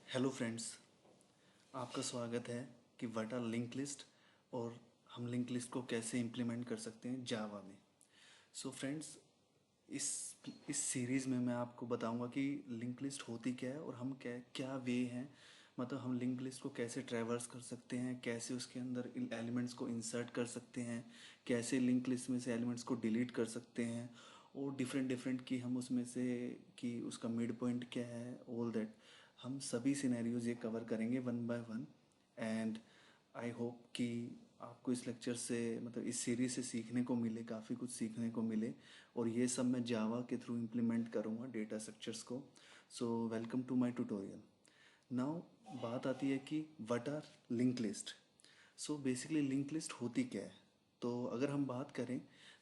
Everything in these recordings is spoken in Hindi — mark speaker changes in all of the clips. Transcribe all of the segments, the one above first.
Speaker 1: हेलो फ्रेंड्स, आपका स्वागत है कि व्हाट आर लिंक लिस्ट और हम लिंक लिस्ट को कैसे इम्प्लीमेंट कर सकते हैं जावा में। सो फ्रेंड्स, इस इस सीरीज़ में मैं आपको बताऊंगा कि लिंक लिस्ट होती क्या है और हम क्या क्या वे हैं, मतलब हम लिंक लिस्ट को कैसे ट्रैवर्स कर सकते हैं, कैसे उसके अंदर एलिमेंट्स को इंसर्ट कर सकते हैं, कैसे लिंक लिस्ट में से एलिमेंट्स को डिलीट कर सकते हैं और डिफरेंट डिफरेंट की हम उसमें से कि उसका मिड पॉइंट क्या है, ऑल दैट हम सभी सिनेरियोज ये कवर करेंगे one by one. And I hope कि आपको इस लेक्चर से मतलब इस सीरीज से सीखने को मिले, काफ़ी कुछ सीखने को मिले और ये सब मैं जावा के थ्रू इम्प्लीमेंट करूँगा डेटा स्ट्रक्चर्स को। So welcome to my tutorial. Now बात आती है कि what are link list. So basically link list होती क्या है। तो अगर हम बात करें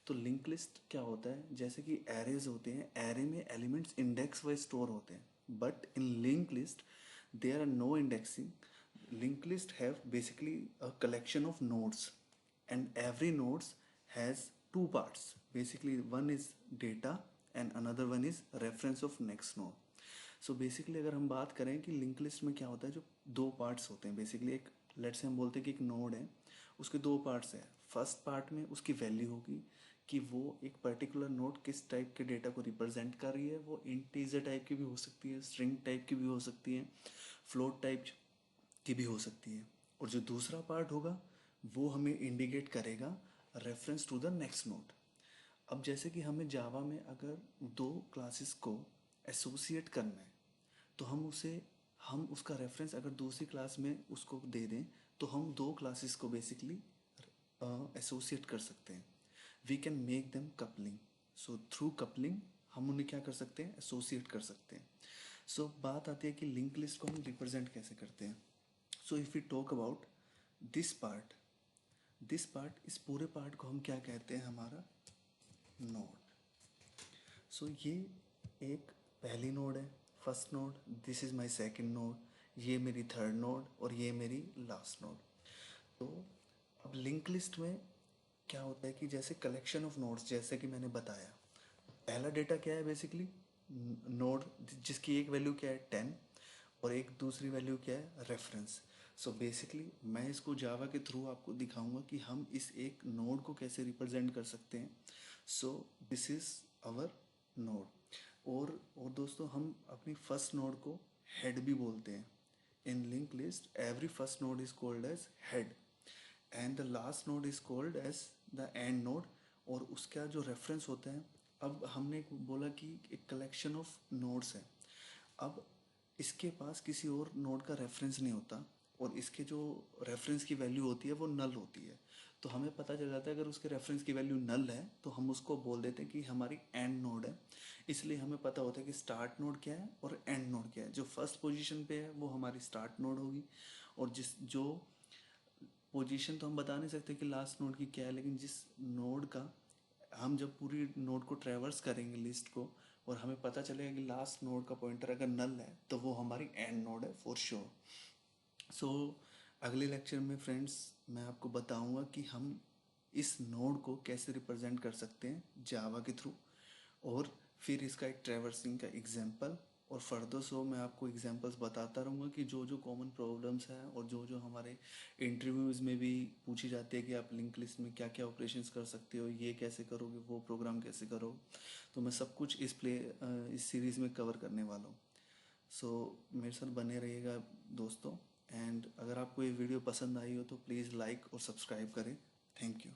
Speaker 1: तो लिंक लिस्ट क्या होता है, जैसे कि एरेज होते हैं, एरे में एलिमेंट्स इंडेक्स वाइज स्टोर होते हैं, but in link list there are no indexing. Linked list have basically a collection of nodes, and every nodes has two parts. Basically one is data and another one is reference of next node. So basically अगर हम बात करें कि लिंक लिस्ट में क्या होता है, जो दो पार्ट्स होते हैं बेसिकली, एक लेट्स से हम बोलते हैं कि एक नोड है, उसके दो पार्ट्स हैं। फर्स्ट पार्ट में उसकी वैल्यू होगी कि वो एक पर्टिकुलर नोड किस टाइप के डेटा को रिप्रेजेंट कर रही है। वो इंटीजर टाइप की भी हो सकती है, स्ट्रिंग टाइप की भी हो सकती है, फ्लोट टाइप की भी हो सकती है। और जो दूसरा पार्ट होगा वो हमें इंडिकेट करेगा reference to the next node. अब जैसे कि हमें जावा में अगर दो क्लासेस को एसोसिएट करना है तो हम उसका रेफरेंस अगर दूसरी क्लास में उसको दे दें तो हम दो क्लासेस को बेसिकली एसोसिएट कर सकते हैं। We can make them coupling. So through coupling हम उन्हें क्या कर सकते हैं, एसोसिएट कर सकते हैं। सो बात आती है कि लिंक लिस्ट को हम रिप्रेजेंट कैसे करते हैं। So if you talk about this part, इस पूरे पार्ट को हम क्या कहते हैं, हमारा नोड। सो ये एक पहली नोड है, first node, this is my second node, ये मेरी थर्ड नोड और ये मेरी लास्ट नोड। तो अब लिंक लिस्ट में क्या होता है कि जैसे कलेक्शन ऑफ नोड्स, जैसे कि मैंने बताया, पहला डेटा क्या है बेसिकली, नोड जिसकी एक वैल्यू क्या है 10 और एक दूसरी वैल्यू क्या है रेफरेंस। सो बेसिकली मैं इसको जावा के थ्रू आपको दिखाऊंगा कि हम इस एक नोड को कैसे रिप्रेजेंट कर सकते हैं। So this is our node. और दोस्तों, हम अपनी फर्स्ट नोड को हेड भी बोलते हैं। In link list every first node is called as head and the last node is called as the end node. और उसका जो रेफरेंस होता है, अब हमने बोला कि एक कलेक्शन ऑफ नोड्स है। अब इसके पास किसी और नोड का रेफरेंस नहीं होता और इसके जो रेफरेंस की वैल्यू होती है वो नल होती है। तो हमें पता चल जाता है अगर उसके रेफरेंस की वैल्यू नल है तो हम उसको बोल देते हैं कि हमारी एंड नोड है। इसलिए हमें पता होता है कि स्टार्ट नोड क्या है और एंड नोड क्या है। जो फर्स्ट पोजीशन पे है वो हमारी स्टार्ट नोड होगी, और जिस जो पोजीशन तो हम बता नहीं सकते कि लास्ट नोड की क्या है, लेकिन जिस नोड का हम जब पूरी नोड को ट्रैवर्स करेंगे लिस्ट को और हमें पता चलेगा कि लास्ट नोड का पॉइंटर अगर नल है तो वो हमारी एंड नोड है फॉर श्योर। सो अगले लेक्चर में फ्रेंड्स मैं आपको बताऊंगा कि हम इस नोड को कैसे रिप्रेजेंट कर सकते हैं जावा के थ्रू, और फिर इसका एक ट्रैवर्सिंग का एग्जांपल। और फर्दर सो मैं आपको एग्जांपल्स बताता रहूँगा कि जो जो कॉमन प्रॉब्लम्स हैं और जो जो हमारे इंटरव्यूज़ में भी पूछी जाती है कि आप लिंक लिस्ट में क्या क्या ऑपरेशंस कर सकते हो, ये कैसे करोगे, वो प्रोग्राम कैसे करो, तो मैं सब कुछ इस सीरीज़ में कवर करने वाला हूँ। सो मेरे साथ बने रहिएगा दोस्तों। एंड अगर आपको ये वीडियो पसंद आई हो तो प्लीज़ लाइक और सब्सक्राइब करें। Thank you.